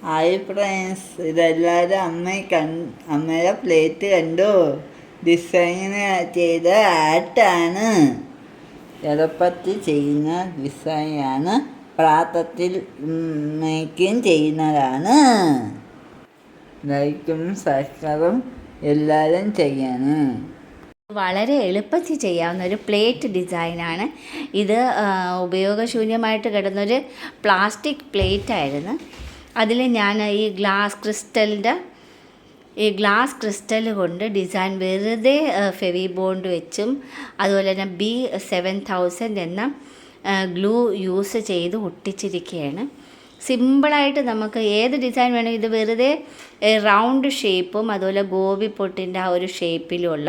Hi friends, ഇതെല്ലാവരും അമ്മയുടെ plate കണ്ടു. ഡിസൈൻ ചെയ്ത ആർട്ടാണ്, എളുപ്പത്തിൽ ചെയ്യുന്ന ഡിസൈനാണ്. പാത്രത്തിൽ മേക്കിങ് ചെയ്യുന്നതാണ്. ലൈക്കും സബ്സ്ക്രൈബും എല്ലാവരും ചെയ്യണം. വളരെ എളുപ്പത്തിൽ ചെയ്യാവുന്ന ഒരു പ്ലേറ്റ് ഡിസൈനാണ് ഇത്. ഉപയോഗശൂന്യമായിട്ട് കിടന്നൊരു പ്ലാസ്റ്റിക് പ്ലേറ്റ് ആയിരുന്നു. അതിൽ ഞാൻ ഈ ഗ്ലാസ് ക്രിസ്റ്റൽ കൊണ്ട് ഡിസൈൻ വെറുതെ ഫെവി ബോണ്ട് വെച്ചും അതുപോലെ തന്നെ B7000 എന്ന ഗ്ലൂ യൂസ് ചെയ്ത് ഒട്ടിച്ചിരിക്കുകയാണ്. സിമ്പിളായിട്ട് നമുക്ക് ഏത് ഡിസൈൻ വേണം. ഇത് വെറുതെ റൗണ്ട് ഷേപ്പും അതുപോലെ ഗോപി പൊട്ടിൻ്റെ ആ ഒരു ഷേപ്പിലുള്ള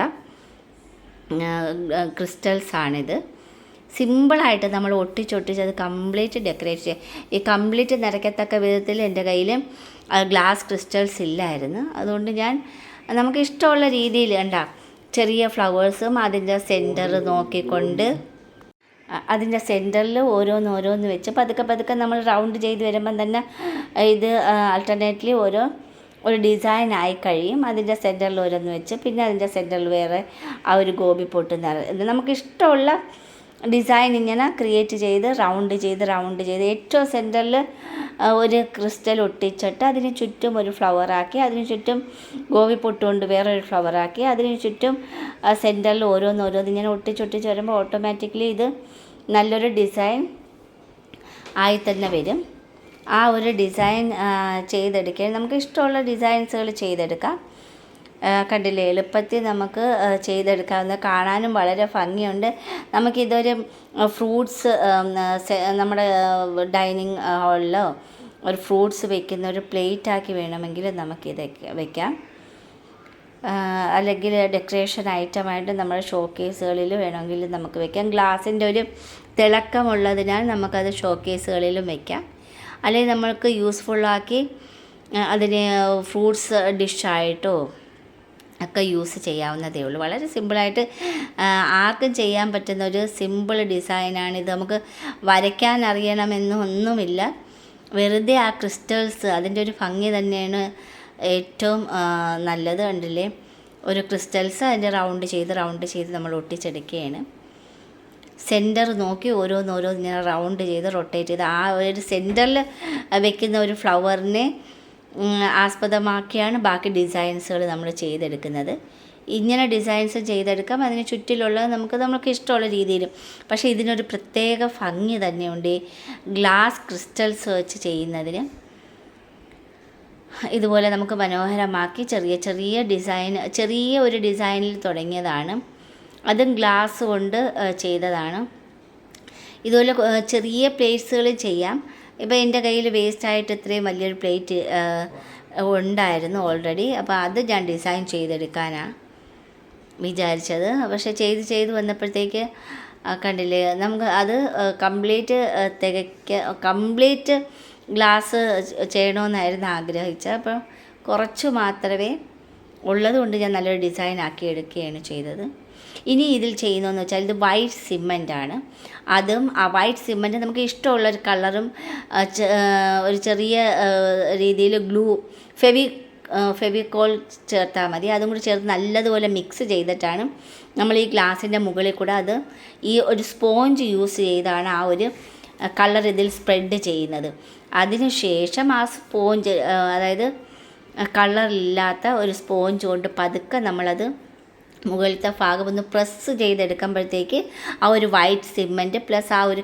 ക്രിസ്റ്റൽസാണിത്. സിമ്പിളായിട്ട് നമ്മൾ ഒട്ടിച്ചൊട്ടിച്ച് അത് കംപ്ലീറ്റ് ഡെക്കറേറ്റ് ചെയ്യുക. ഈ കംപ്ലീറ്റ് നിറയ്ക്കത്തക്ക വിധത്തിൽ എൻ്റെ കയ്യിൽ ഗ്ലാസ് ക്രിസ്റ്റൽസ് ഇല്ലായിരുന്നു. അതുകൊണ്ട് ഞാൻ നമുക്ക് ഇഷ്ടമുള്ള രീതിയിൽ ചെറിയ ഫ്ലവേഴ്സും അതിൻ്റെ സെൻറ്റർ നോക്കിക്കൊണ്ട് അതിൻ്റെ സെൻറ്ററിൽ ഓരോന്ന് വെച്ച് പതുക്കെ നമ്മൾ റൗണ്ട് ചെയ്ത് വരുമ്പം തന്നെ ഇത് ആൾട്ടർനേറ്റ്ലി ഒരു ഡിസൈൻ ആയി കഴിയും. അതിൻ്റെ സെൻറ്ററിൽ ഓരോന്ന് വെച്ച് പിന്നെ അതിൻ്റെ സെൻറ്ററിൽ വേറെ ആ ഒരു ഗോപി പൊട്ട് നമുക്കിഷ്ടമുള്ള ഡിസൈൻ ഇങ്ങനെ ക്രിയേറ്റ് ചെയ്ത് റൗണ്ട് ചെയ്ത് ഏറ്റവും സെൻറ്ററിൽ ഒരു ക്രിസ്റ്റൽ ഒട്ടിച്ചിട്ട് അതിന് ചുറ്റും ഒരു ഫ്ലവറാക്കി, അതിന് ചുറ്റും ഗോപി പൊട്ടുകൊണ്ട് വേറൊരു ഫ്ലവറാക്കി, അതിന് ചുറ്റും സെൻറ്ററിൽ ഓരോന്ന് ഇങ്ങനെ ഒട്ടിച്ചൊട്ടിച്ച് വരുമ്പോൾ ഓട്ടോമാറ്റിക്കലി ഇത് നല്ലൊരു ഡിസൈൻ ആയി തന്നെ വരും. ആ ഒരു ഡിസൈൻ ചെയ്തെടുക്കുക. നമുക്ക് ഇഷ്ടമുള്ള ഡിസൈൻസുകൾ ചെയ്തെടുക്കാം. കണ്ടില്ലേ, എളുപ്പത്തിൽ നമുക്ക് ചെയ്തെടുക്കാവുന്ന, കാണാനും വളരെ ഭംഗിയുണ്ട്. നമുക്കിതൊരു ഫ്രൂട്ട്സ് നമ്മുടെ ഡൈനിങ് ഹാളിലോ ഒരു ഫ്രൂട്ട്സ് വെക്കുന്ന ഒരു പ്ലേറ്റാക്കി വേണമെങ്കിൽ നമുക്കിത് വെക്കാം. അല്ലെങ്കിൽ ഡെക്കറേഷൻ ഐറ്റമായിട്ട് നമ്മുടെ ഷോക്കേസുകളിൽ വേണമെങ്കിൽ നമുക്ക് വെക്കാം. ഗ്ലാസിൻ്റെ ഒരു തിളക്കമുള്ളതിനാൽ നമുക്കത് ഷോക്കേസുകളിലും വെക്കാം. അല്ലെങ്കിൽ നമ്മൾക്ക് യൂസ്ഫുള്ളാക്കി അതിന് ഫ്രൂട്ട്സ് ഡിഷായിട്ടോ ഒക്കെ യൂസ് ചെയ്യാവുന്നതേ ഉള്ളൂ. വളരെ സിമ്പിളായിട്ട് ആർക്കും ചെയ്യാൻ പറ്റുന്ന ഒരു സിമ്പിൾ ഡിസൈനാണിത്. നമുക്ക് വരയ്ക്കാൻ അറിയണമെന്നൊന്നുമില്ല. വെറുതെ ആ ക്രിസ്റ്റൽസ്, അതിൻ്റെ ഒരു ഭംഗി തന്നെയാണ് ഏറ്റവും നല്ലത്. കണ്ടില്ലേ, ഒരു ക്രിസ്റ്റൽസ് അതിൻ്റെ റൗണ്ട് ചെയ്ത് നമ്മൾ ഒട്ടിച്ചെടുക്കുകയാണ്. സെൻറ്റർ നോക്കി ഓരോന്ന് ഇങ്ങനെ റൗണ്ട് ചെയ്ത് റൊട്ടേറ്റ് ചെയ്ത് ആ ഒരു സെൻറ്ററിൽ വെക്കുന്ന ഒരു ഫ്ലവറിനെ ആസ്പദമാക്കിയാണ് ബാക്കി ഡിസൈൻസുകൾ നമ്മൾ ചെയ്തെടുക്കുന്നത്. ഇങ്ങനെ ഡിസൈൻസ് ചെയ്തെടുക്കാം. അതിന് ചുറ്റിലുള്ള നമുക്ക് ഇഷ്ടമുള്ള രീതിയിലും. പക്ഷേ ഇതിനൊരു പ്രത്യേക ഭംഗി തന്നെയുണ്ട് ഗ്ലാസ് ക്രിസ്റ്റൽസ് വെച്ച് ചെയ്യുന്നതിന്. ഇതുപോലെ നമുക്ക് മനോഹരമാക്കി ചെറിയ ഒരു ഡിസൈനിൽ തുടങ്ങിയതാണ്. അതും ഗ്ലാസ് കൊണ്ട് ചെയ്തതാണ്. ഇതുപോലെ ചെറിയ പ്ലേറ്റ്സുകൾ ചെയ്യാം. ഇപ്പോൾ എൻ്റെ കയ്യിൽ വേസ്റ്റായിട്ട് ഇത്രയും വലിയൊരു പ്ലേറ്റ് ഉണ്ടായിരുന്നു ഓൾറെഡി. അപ്പോൾ അത് ഞാൻ ഡിസൈൻ ചെയ്തെടുക്കാനാണ് വിചാരിച്ചത്. പക്ഷേ ചെയ്ത് വന്നപ്പോഴത്തേക്ക് കണ്ടില്ലേ, നമുക്ക് അത് കംപ്ലീറ്റ് ഗ്ലാസ് ചെയ്യണമെന്നായിരുന്നു ആഗ്രഹിച്ചത്. അപ്പോൾ കുറച്ച് മാത്രമേ ഉള്ളതുകൊണ്ട് ഞാൻ നല്ലൊരു ഡിസൈൻ ആക്കി എടുക്കുകയാണ് ചെയ്തത്. ഇനി ഇതിൽ ചെയ്യുന്നതെന്ന് വെച്ചാൽ ഇത് വൈറ്റ് സിമൻ്റാണ്. അതും ആ വൈറ്റ് സിമൻറ്റ് നമുക്ക് ഇഷ്ടമുള്ളൊരു കളറും ഒരു ചെറിയ രീതിയിൽ ഗ്ലൂ ഫെവിക്കോൾ ചേർത്താൽ മതി. അതും കൂടി ചേർത്ത് നല്ലതുപോലെ മിക്സ് ചെയ്തിട്ടാണ് നമ്മൾ ഈ ഗ്ലാസിൻ്റെ മുകളിൽ കൂടെ ഈ ഒരു സ്പോഞ്ച് യൂസ് ചെയ്താണ് ആ ഒരു കളർ ഇതിൽ സ്പ്രെഡ് ചെയ്യുന്നത്. അതിനുശേഷം ആ സ്പോഞ്ച്, അതായത് കളറില്ലാത്ത ഒരു സ്പോഞ്ച് കൊണ്ട് പതുക്കെ നമ്മളത് മുകളിലത്തെ ഭാഗം ഒന്ന് പ്രസ് ചെയ്തെടുക്കുമ്പോഴത്തേക്ക് ആ ഒരു വൈറ്റ് സിമൻറ്റ് പ്ലസ് ആ ഒരു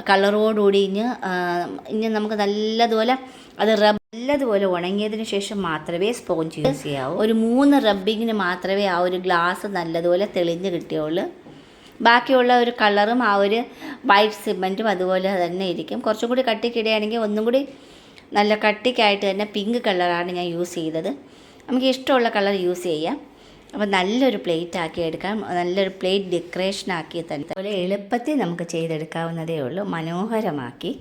കളറോടുകൂടി ഇനി നമുക്ക് നല്ലതുപോലെ നല്ലതുപോലെ ഉണങ്ങിയതിന് ശേഷം മാത്രമേ സ്പോഞ്ച് യൂസ് ചെയ്യാവൂ. ഒരു 3 റബ്ബിങ്ങിന് മാത്രമേ ആ ഒരു ഗ്ലാസ് നല്ലതുപോലെ തെളിഞ്ഞ് കിട്ടിയുള്ളൂ. ബാക്കിയുള്ള ഒരു കളറും ആ ഒരു വൈറ്റ് സിമൻറ്റും അതുപോലെ തന്നെ ഇരിക്കും. കുറച്ചും കൂടി കട്ടിക്കിടുകയാണെങ്കിൽ ഒന്നും കൂടി നല്ല കട്ടിക്കായിട്ട് തന്നെ പിങ്ക് കളറാണ് ഞാൻ യൂസ് ചെയ്തത്. നമുക്ക് ഇഷ്ടമുള്ള കളർ യൂസ് ചെയ്യാം. അപ്പോൾ നല്ലൊരു പ്ലേറ്റ് ആക്കി എടുക്കാം. നല്ലൊരു പ്ലേറ്റ് ഡെക്കറേഷൻ ആക്കി തന്നെ അതുപോലെ എളുപ്പത്തിൽ നമുക്ക് ചെയ്തെടുക്കാവുന്നതേ ഉള്ളൂ. മനോഹരമാക്കി